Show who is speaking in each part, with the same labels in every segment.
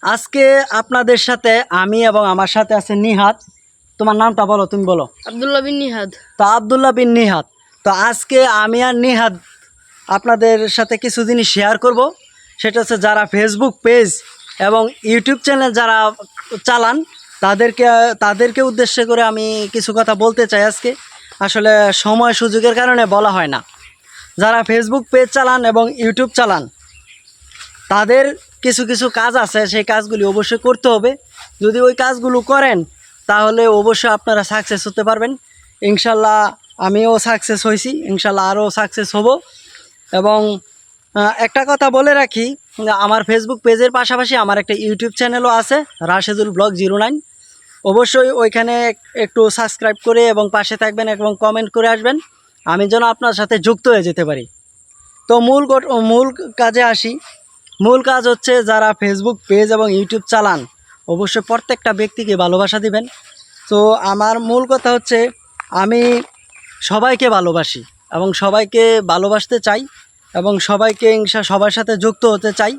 Speaker 1: আজকে আপনাদের সাথে আমি এবং আমার সাথে আছে নিহাত। তোমার নামটা বলো, তুমি বলো।
Speaker 2: আব্দুল্লাহ বিন নিহাদ।
Speaker 1: তো আব্দুল্লাহ বিন নিহাত। তো আজকে আমি আর নিহাত আপনাদের সাথে কিছু জিনিস শেয়ার করব। সেটা হচ্ছে যারা ফেসবুক পেজ এবং ইউটিউব চ্যানেল যারা চালান তাদেরকে উদ্দেশ্য করে আমি কিছু কথা বলতে চাই আজকে। আসলে সময় সুযোগের কারণে বলা হয় না। যারা ফেসবুক পেজ চালান এবং ইউটিউব চালান তাদের কিছু কিছু কাজ আছে, সেই কাজগুলি অবশ্যই করতে হবে। যদি ওই কাজগুলো করেন তাহলে অবশ্যই আপনারা সাকসেস হতে পারবেন। ইনশাল্লাহ আমিও সাকসেস হয়েছি, ইনশাল্লাহ আরও সাকসেস হব। এবং একটা কথা বলে রাখি, আমার ফেসবুক পেজের পাশাপাশি আমার একটা ইউটিউব চ্যানেলও আছে, রাশেদুল ব্লগ 09। অবশ্যই ওইখানে একটু সাবস্ক্রাইব করে এবং পাশে থাকবেন এবং কমেন্ট করে আসবেন, আমি যেন আপনার সাথে যুক্ত হয়ে যেতে পারি। তো মূল কাজে আসি। মূল কাজ হচ্ছে যারা ফেসবুক পেজ এবং ইউটিউব চালান অবশ্যই প্রত্যেকটা ব্যক্তিকে ভালোবাসা দিবেন। তো আমার মূল কথা হচ্ছে আমি সবাইকে ভালোবাসি এবং সবাইকে ভালোবাসতে চাই এবং সবার সাথে যুক্ত হতে চাই।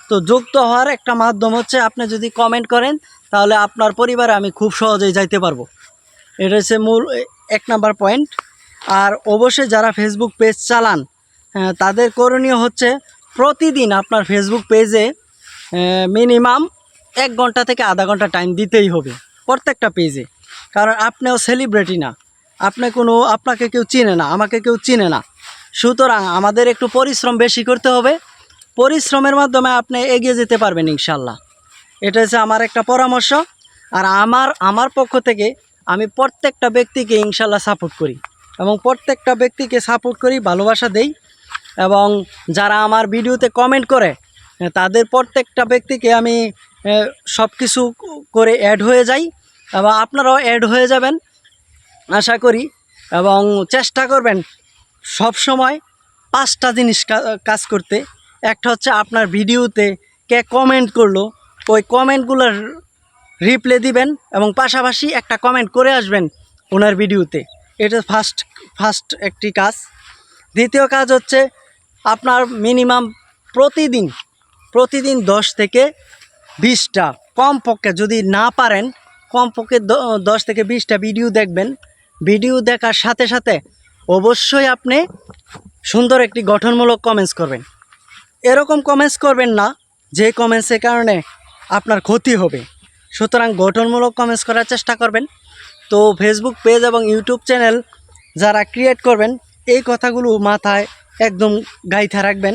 Speaker 1: তো যুক্ত হওয়ার একটা মাধ্যম হচ্ছে আপনি যদি কমেন্ট করেন তাহলে আপনার পরিবারে আমি খুব সহজেই যাইতে পারবো। এটা হচ্ছে মূল 1 নাম্বার পয়েন্ট। আর অবশ্যই যারা ফেসবুক পেজ চালান তাদের করণীয় হচ্ছে প্রতিদিন আপনার ফেসবুক পেজে মিনিমাম 1 ঘন্টা থেকে আধা ঘন্টা টাইম দিতেই হবে প্রত্যেকটা পেজে। কারণ আপনিও সেলিব্রিটি না, আপনাকে কেউ চিনে না, আমাকে কেউ চিনে না। সুতরাং আমাদের একটু পরিশ্রম বেশি করতে হবে। পরিশ্রমের মাধ্যমে আপনি এগিয়ে যেতে পারবেন ইনশাল্লাহ। এটা হচ্ছে আমার একটা পরামর্শ। আর আমার পক্ষ থেকে আমি প্রত্যেকটা ব্যক্তিকে ইনশাল্লাহ সাপোর্ট করি এবং প্রত্যেকটা ব্যক্তিকে সাপোর্ট করি, ভালোবাসা দেই। এবং যারা আমার ভিডিওতে কমেন্ট করে তাদের প্রত্যেকটা ব্যক্তিকে আমি সব কিছু করে অ্যাড হয়ে যাই এবং আপনারাও অ্যাড হয়ে যাবেন আশা করি। এবং চেষ্টা করবেন সব সময় 5টা জিনিস কাজ করতে। একটা হচ্ছে আপনার ভিডিওতে কে কমেন্ট করলো ওই কমেন্টগুলোর রিপ্লাই দিবেন এবং পাশাপাশি একটা কমেন্ট করে আসবেন ওনার ভিডিওতে। এটা ফার্স্ট একটি কাজ। দ্বিতীয় কাজ হচ্ছে আপনার মিনিমাম প্রতিদিন 10 থেকে 20টা, কমপক্ষে যদি না পারেন কমপক্ষে 10 থেকে 20টা ভিডিও দেখবেন। ভিডিও দেখার সাথে সাথে অবশ্যই আপনি সুন্দর একটি গঠনমূলক কমেন্টস করবেন। এরকম কমেন্টস করবেন না যে কমেন্টসের কারণে আপনার ক্ষতি হবে। সুতরাং গঠনমূলক কমেন্টস করার চেষ্টা করবেন। তো ফেসবুক পেজ এবং ইউটিউব চ্যানেল যারা ক্রিয়েট করবেন এই কথাগুলো মাথায় একদম গাইথা রাখবেন,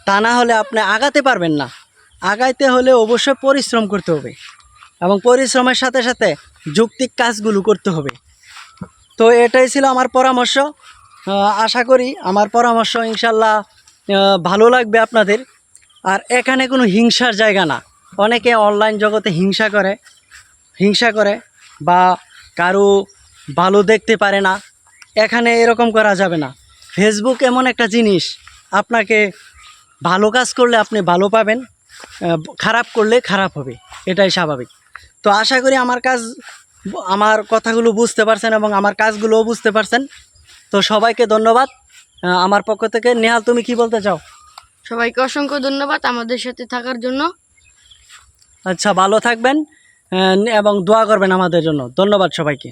Speaker 1: তা না হলে আপনি আগাতে পারবেন না। আগাইতে হলে অবশ্যই পরিশ্রম করতে হবে এবং পরিশ্রমের সাথে সাথে যৌক্তিক কাজগুলো করতে হবে। তো এটাই ছিল আমার পরামর্শ। আশা করি আমার পরামর্শ ইনশাল্লাহ ভালো লাগবে আপনাদের। আর এখানে কোনো হিংসার জায়গা না। অনেকে অনলাইন জগতে হিংসা করে বা কারো ভালো দেখতে পারে না। এখানে এরকম করা যাবে না। ফেসবুক এমন একটা জিনিস, আপনাকে ভালো কাজ করলে আপনি ভালো পাবেন, খারাপ করলে খারাপ হবে, এটাই স্বাভাবিক। তো আশা করি আমার কথাগুলো বুঝতে পারছেন এবং আমার কাজগুলোও বুঝতে পারছেন। তো সবাইকে ধন্যবাদ আমার পক্ষ থেকে। নেহাল, তুমি কি বলতে চাও?
Speaker 2: সবাইকে অসংখ্য ধন্যবাদ আমাদের সাথে থাকার জন্য।
Speaker 1: আচ্ছা, ভালো থাকবেন এবং দোয়া করবেন আমাদের জন্য। ধন্যবাদ সবাইকে।